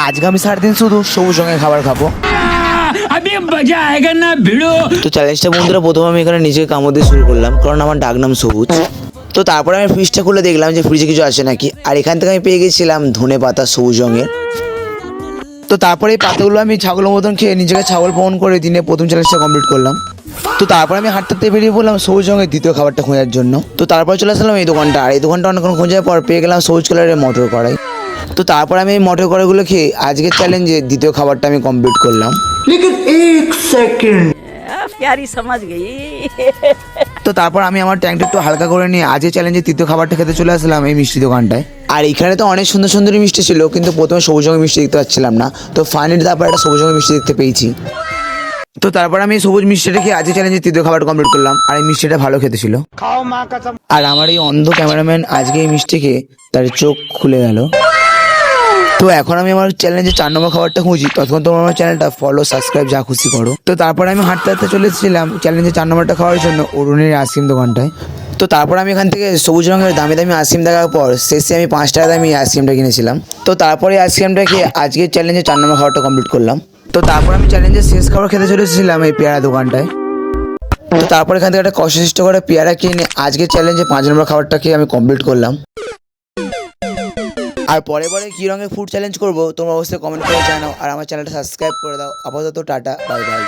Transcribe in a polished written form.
আজকে আমি সারাদিন শুধু সবুজ রঙের খাবার খাবো। अभी मजा आएगा ना भिड़ो। তো চ্যালেঞ্জটা বন্ধুরা প্রথমে আমি এখানে নিজেকে কামড় দিয়ে শুরু করলাম, কারণ আমার ডাক নাম সবুজ। তো তারপরে আমি ফ্রিজটা খুলে দেখলাম যে ফ্রিজে কিছু আছে নাকি, আর এখান থেকে আমি পেয়ে গেছিলাম ধনে পাতা সবুজ রঙের। তো তারপরে এই পাতাগুলো আমি ছাগলের মতন খেয়ে নিজেকে ছাগল প্রমাণ করে দিনে প্রথম চ্যালেঞ্জটা কমপ্লিট করলাম। তো তারপরে আমি হাঁটতে বেরিয়ে পড়লাম সবুজ রঙের দ্বিতীয় খাবারটা খোঁজার জন্য। তো তারপরে চলে আসলাম এই দোকানটা, আর এই দোকানটা অনেকক্ষণ খোঁজার পর পেয়ে গেলাম সবুজ কালারের মটর কড়াই। তো তারপর আমি এই মটর কড়াইগুলো খেয়ে আজকের চ্যালেঞ্জে দ্বিতীয় খাবারটা আমি কমপ্লিট করলাম। प्यारी समझ गई। তো তারপর আমি আমার ট্যাঙ্কটা একটু হালকা করে নিয়ে আজকের চ্যালেঞ্জে তৃতীয় খাবারটা খেতে চলে আসলাম এই মিষ্টি দোকানটায়। আর এখানে তো অনেক সুন্দর সুন্দর মিষ্টি ছিল, কিন্তু প্রথমে সবুজ রঙের মিষ্টি দেখতে পাচ্ছিলাম না। তো ফাইনালি তারপর একটা সবুজ রঙের মিষ্টি দেখতে পেয়েছি। তো তারপর আমি এই সবুজ মিষ্টিটা খেয়ে আজকের চ্যালেঞ্জে তৃতীয় খাবার কমপ্লিট করলাম, আর এই মিষ্টিটা ভালো খেতে ছিল। আর আমার এই অন্ধ ক্যামেরাম্যান আজকে এই মিষ্টি খেয়ে তার চোখ খুলে গেল। তো এখন আমি আমার চ্যালেঞ্জে 4 নম্বর খাবারটা খুঁজি, ততক্ষণ তোমার আমার চ্যানেলটা ফলো সাবস্ক্রাইব যা খুশি করো। তো তারপর আমি হাঁটতে হাঁটতে চলে এসেছিলাম চ্যালেঞ্জে 4 নম্বরটা খাওয়ার জন্য অরুণের আইসক্রিম দোকানটায়। তো তারপর আমি এখান থেকে সবুজ রঙের দামি দামি আইসক্রিম দেখার পর শেষে আমি 5 টাকা দামি আইসক্রিমটা কিনেছিলাম। তো তারপরে আইসক্রিমটা খেয়ে আজকের চ্যালেঞ্জে 4 নম্বর খাবারটা কমপ্লিট করলাম। তো তারপর আমি চ্যালেঞ্জের শেষ খাবার খেতে চলে এসেছিলাম এই পেয়ারা দোকানটায়। তো তারপর এখান থেকে একটা কষ্ট করে পেয়ারা কিনে আজকের চ্যালেঞ্জে 5 নম্বর খাবারটা খেয়ে আমি কমপ্লিট করলাম। আর পরে কী রঙের ফুড চ্যালেঞ্জ করবো তোমরা অবশ্যই কমেন্ট করে জানাও, আর আমার চ্যানেলটা সাবস্ক্রাইব করে দাও। আপাতত টাটা, বাই বাই।